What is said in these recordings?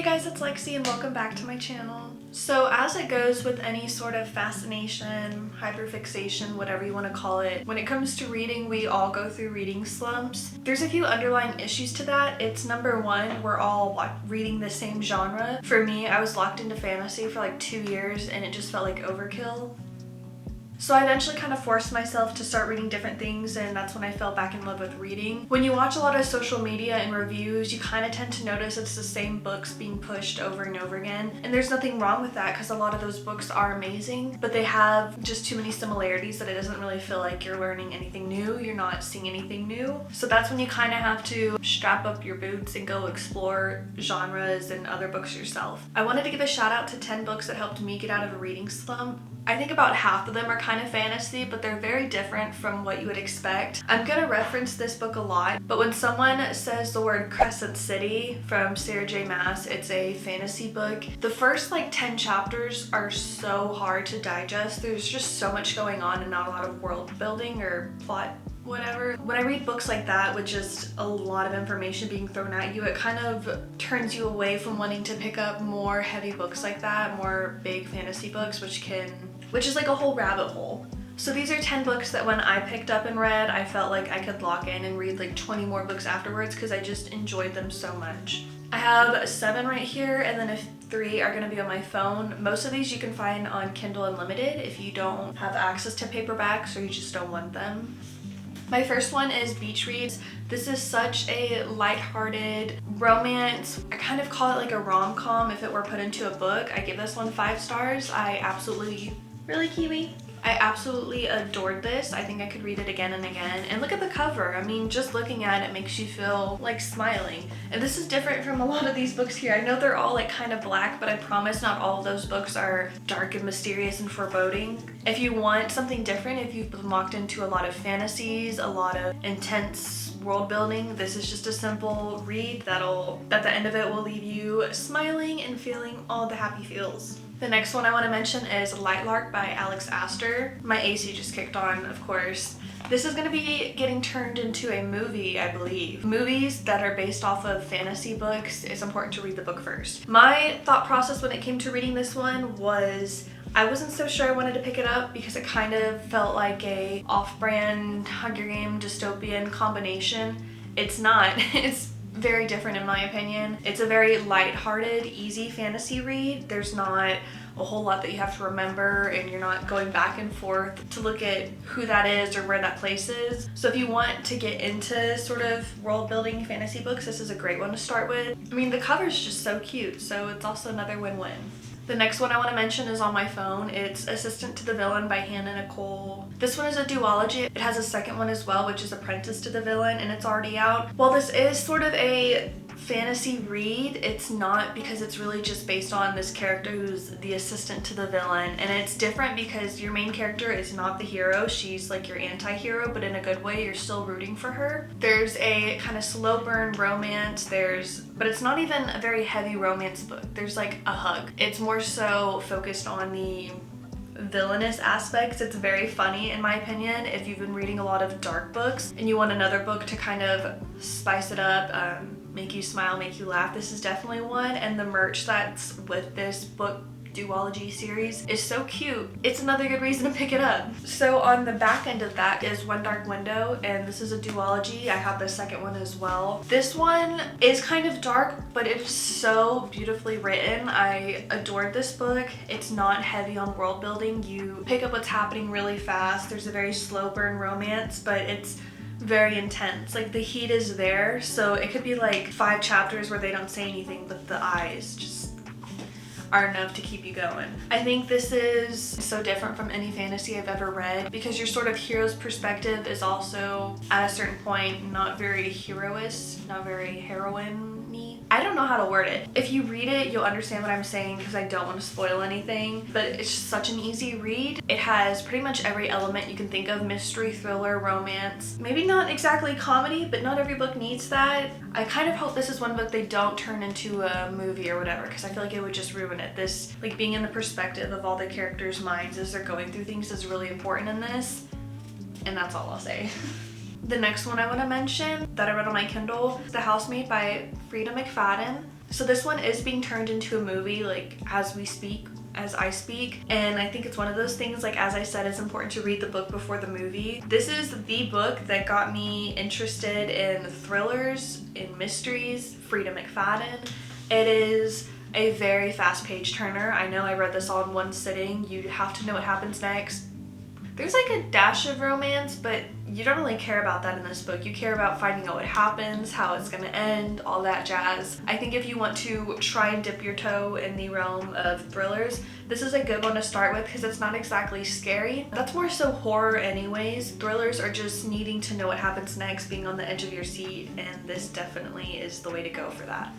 Hey guys, it's Lexi and welcome back to my channel. So as it goes with any sort of fascination, hyperfixation, whatever you want to call it, when it comes to reading, we all go through reading slumps. There's a few underlying issues to that. It's number one, we're all reading the same genre. For me, I was locked into fantasy for like 2 years and it just felt like overkill. So I eventually kind of forced myself to start reading different things, and that's when I fell back in love with reading. When you watch a lot of social media and reviews, you kind of tend to notice it's the same books being pushed over and over again. And there's nothing wrong with that because a lot of those books are amazing, but they have just too many similarities that it doesn't really feel like you're learning anything new. You're not seeing anything new. So that's when you kind of have to strap up your boots and go explore genres and other books yourself. I wanted to give a shout out to 10 books that helped me get out of a reading slump. I think about half of them are kind of fantasy, but they're very different from what you would expect. I'm gonna reference this book a lot, but when someone says the word Crescent City from Sarah J. Maas, it's a fantasy book. The first 10 chapters are so hard to digest. There's just so much going on and not a lot of world building or plot whatever. When I read books like that with just a lot of information being thrown at you, it kind of turns you away from wanting to pick up more heavy books like that, more big fantasy books, which is like a whole rabbit hole. So these are 10 books that when I picked up and read, I felt like I could lock in and read like 20 more books afterwards because I just enjoyed them so much. I have 7 right here, and then 3 are going to be on my phone. Most of these you can find on Kindle Unlimited if you don't have access to paperbacks or you just don't want them. My first one is Beach Reads. This is such a lighthearted romance. I kind of call it like a rom-com if it were put into a book. I give this one 5 stars. Really, Kiwi? I absolutely adored this. I think I could read it again and again. And look at the cover. I mean, just looking at it makes you feel like smiling. And this is different from a lot of these books here. I know they're all kind of black, but I promise not all of those books are dark and mysterious and foreboding. If you want something different, if you've been locked into a lot of fantasies, a lot of intense world building, this is just a simple read at the end of it will leave you smiling and feeling all the happy feels. The next one I want to mention is Light Lark by Alex Astor. My AC just kicked on, of course. This is going to be getting turned into a movie, I believe. Movies that are based off of fantasy books, it's important to read the book first. My thought process when it came to reading this one was I wasn't so sure I wanted to pick it up because it kind of felt like a off-brand Hunger Game dystopian combination. It's not. It's very different in my opinion. It's a very light-hearted, easy fantasy read. There's not a whole lot that you have to remember, and you're not going back and forth to look at who that is or where that place is. So if you want to get into sort of world-building fantasy books, this is a great one to start with. I mean, the cover's just so cute, so it's also another win-win. The next one I want to mention is on my phone. It's Assistant to the Villain by Hannah Nicole. This one is a duology. It has a second one as well, which is Apprentice to the Villain, and it's already out. While this is sort of a fantasy read, it's not, because it's really just based on this character who's the assistant to the villain, and it's different because your main character is not the hero. She's like your anti-hero, but in a good way. You're still rooting for her. There's a kind of slow burn romance, but it's not even a very heavy romance book. There's like a hug. It's more so focused on the villainous aspects. It's very funny in my opinion. If you've been reading a lot of dark books and you want another book to kind of spice it up, make you smile, make you laugh, this is definitely one. And the merch that's with this book duology series is so cute. It's another good reason to pick it up. So on the back end of that is One Dark Window, and this is a duology. I have the second one as well. This one is kind of dark, but it's so beautifully written. I adored this book. It's not heavy on world building. You pick up what's happening really fast. There's a very slow burn romance, but it's very intense. Like the heat is there, so it could be like 5 chapters where they don't say anything, but the eyes just are enough to keep you going. I think this is so different from any fantasy I've ever read because your sort of hero's perspective is also at a certain point not very heroish, not very heroine-y. I don't know how to word it. If you read it, you'll understand what I'm saying because I don't want to spoil anything, but it's such an easy read. It has pretty much every element you can think of: mystery, thriller, romance. Maybe not exactly comedy, but not every book needs that. I kind of hope this is one book they don't turn into a movie or whatever, because I feel like it would just ruin it. This, like, being in the perspective of all the characters' minds as they're going through things is really important in this, and that's all I'll say. The next one I want to mention that I read on my Kindle is The Housemaid by Frida McFadden. So this one is being turned into a movie, like as I speak, and I think it's one of those things, like as I said, it's important to read the book before the movie. This is the book that got me interested in thrillers, in mysteries, Frida McFadden. It is a very fast page turner. I know I read this all in one sitting. You have to know what happens next. There's like a dash of romance, but you don't really care about that in this book. You care about finding out what happens, how it's gonna end, all that jazz. I think if you want to try and dip your toe in the realm of thrillers, this is a good one to start with because it's not exactly scary. That's more so horror anyways. Thrillers are just needing to know what happens next, being on the edge of your seat, and this definitely is the way to go for that.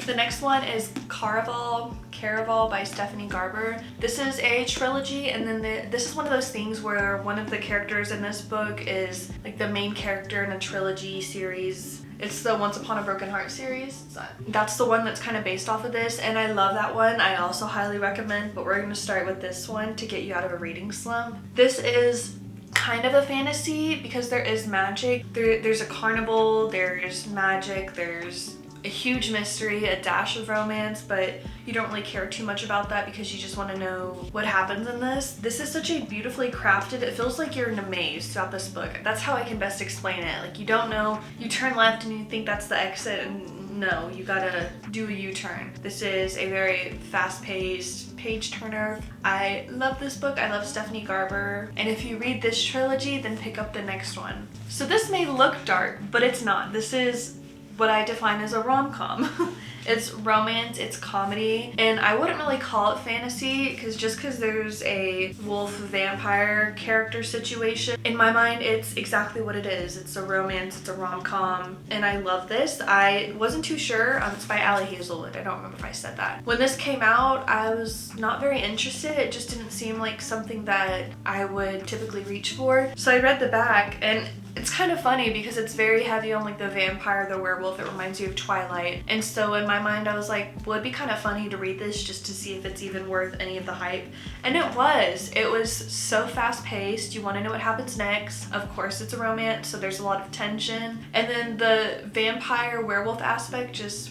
The next one is Caraval by Stephanie Garber. This is a trilogy, and then this is one of those things where one of the characters in this book is like the main character in a trilogy series. It's the Once Upon a Broken Heart series. That's the one that's kind of based off of this, and I love that one. I also highly recommend, but we're going to start with this one to get you out of a reading slump. This is kind of a fantasy because there is magic. There's a carnival, there's magic, there's a huge mystery, a dash of romance, but you don't really care too much about that because you just want to know what happens in this. This is such a beautifully crafted, it feels like you're in a maze throughout this book. That's how I can best explain it. Like, you don't know, you turn left and you think that's the exit, and no, you gotta do a U-turn. This is a very fast-paced page turner. I love this book. I love Stephanie Garber, and if you read this trilogy, then pick up the next one. So this may look dark, but it's not. This is what I define as a rom-com. It's romance, it's comedy, and I wouldn't really call it fantasy because there's a wolf vampire character situation, in my mind it's exactly what it is. It's a romance, it's a rom-com, and I love this. I wasn't too sure. It's by Allie Hazelwood. I don't remember if I said that. When this came out, I was not very interested. It just didn't seem like something that I would typically reach for. So I read the back, and it's kind of funny because it's very heavy on like the vampire, the werewolf. It reminds you of Twilight. And so in my mind I was like, well, it'd be kind of funny to read this just to see if it's even worth any of the hype. And it was. It was so fast paced. You want to know what happens next. Of course it's a romance, so there's a lot of tension. And then the vampire werewolf aspect, just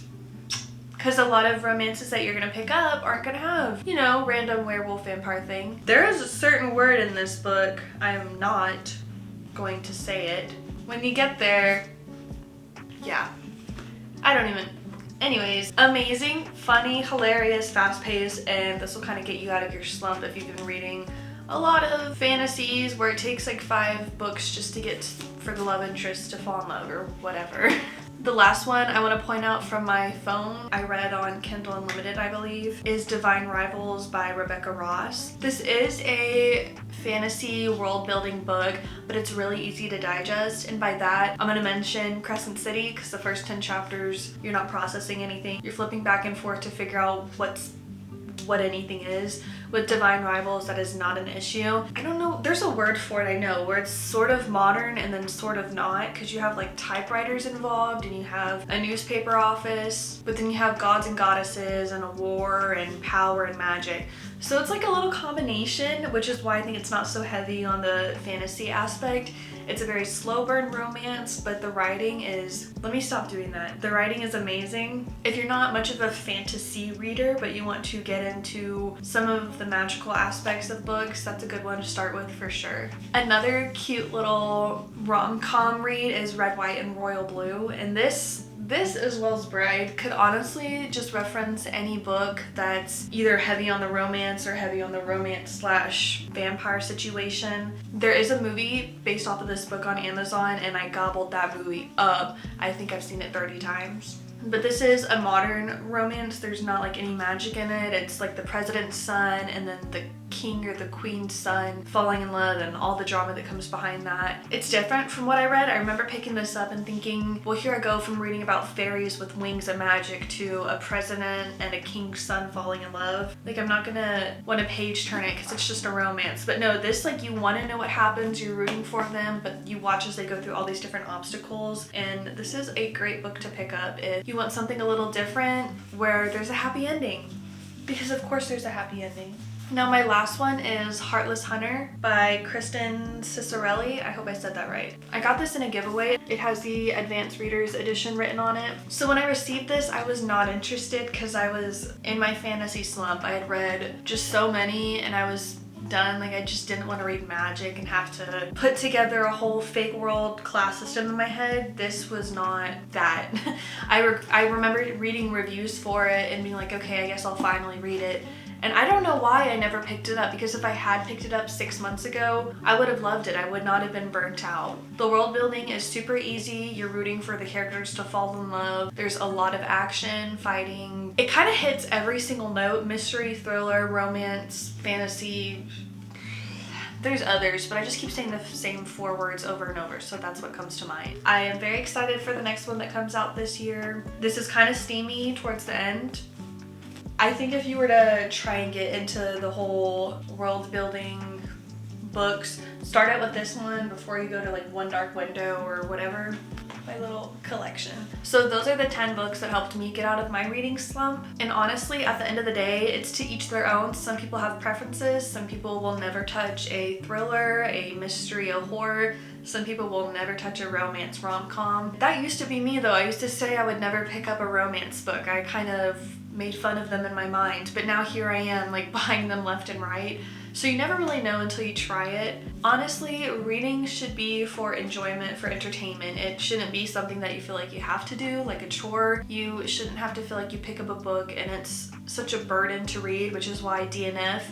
because a lot of romances that you're gonna pick up aren't gonna have, you know, random werewolf vampire thing. There is a certain word in this book, I'm not going to say it. When you get there, yeah, I don't even. Anyways, amazing, funny, hilarious, fast-paced, and this will kind of get you out of your slump if you've been reading a lot of fantasies where it takes like 5 books just to get for the love interest to fall in love or whatever. The last one I want to point out from my phone, I read on Kindle Unlimited, I believe, is Divine Rivals by Rebecca Ross. This is a fantasy world-building book, but it's really easy to digest, and by that, I'm going to mention Crescent City because the first 10 chapters, you're not processing anything. You're flipping back and forth to figure out what anything is. With Divine Rivals, that is not an issue. I don't know, there's a word for it, I know, where it's sort of modern and then sort of not, because you have like typewriters involved and you have a newspaper office, but then you have gods and goddesses and a war and power and magic. So it's like a little combination, which is why I think it's not so heavy on the fantasy aspect. It's a very slow burn romance, but the writing is, let me stop doing that. The writing is amazing. If you're not much of a fantasy reader, but you want to get into some of the magical aspects of books, that's a good one to start with for sure. Another cute little rom-com read is Red, White, and Royal Blue, and this as well as Bride could honestly just reference any book that's either heavy on the romance or heavy on the romance/vampire situation. There is a movie based off of this book on Amazon, and I gobbled that movie up. I think I've seen it 30 times. But this is a modern romance. There's not like any magic in it. It's like the president's son and then the king or the queen's son falling in love and all the drama that comes behind that. It's different from what I read. I remember picking this up and thinking, well, here I go from reading about fairies with wings and magic to a president and a king's son falling in love. Like, I'm not gonna want to page turn it because it's just a romance. But no, this, like, you want to know what happens, you're rooting for them, but you watch as they go through all these different obstacles. And this is a great book to pick up if you want something a little different where there's a happy ending. Because of course there's a happy ending. Now my last one is Heartless Hunter by Kristen Cicerelli. I hope I said that right. I got this in a giveaway. It has the Advanced Readers Edition written on it. So when I received this, I was not interested because I was in my fantasy slump. I had read just so many and I was done. Like, I just didn't want to read magic and have to put together a whole fake world class system in my head. This was not that. I remember reading reviews for it and being like, okay, I guess I'll finally read it. And I don't know why I never picked it up, because if I had picked it up 6 months ago, I would have loved it. I would not have been burnt out. The world building is super easy. You're rooting for the characters to fall in love. There's a lot of action, fighting. It kind of hits every single note: mystery, thriller, romance, fantasy. There's others, but I just keep saying the same 4 words over and over, so that's what comes to mind. I am very excited for the next one that comes out this year. This is kind of steamy towards the end. I think if you were to try and get into the whole world building books, start out with this one before you go to like One Dark Window or whatever, my little collection. So those are the 10 books that helped me get out of my reading slump. And honestly, at the end of the day, it's to each their own. Some people have preferences. Some people will never touch a thriller, a mystery, a horror. Some people will never touch a romance rom-com. That used to be me though. I used to say I would never pick up a romance book. I kind of made fun of them in my mind, but now here I am, like, buying them left and right. So you never really know until you try it. Honestly, reading should be for enjoyment, for entertainment. It shouldn't be something that you feel like you have to do, like a chore. You shouldn't have to feel like you pick up a book and it's such a burden to read, which is why DNF,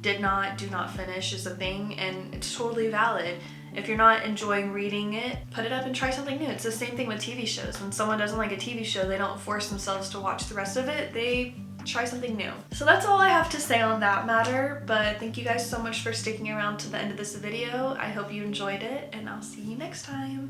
do not finish, is a thing, and it's totally valid. If you're not enjoying reading it, put it up and try something new. It's the same thing with TV shows. When someone doesn't like a TV show, they don't force themselves to watch the rest of it. They try something new. So that's all I have to say on that matter, but thank you guys so much for sticking around to the end of this video. I hope you enjoyed it, and I'll see you next time.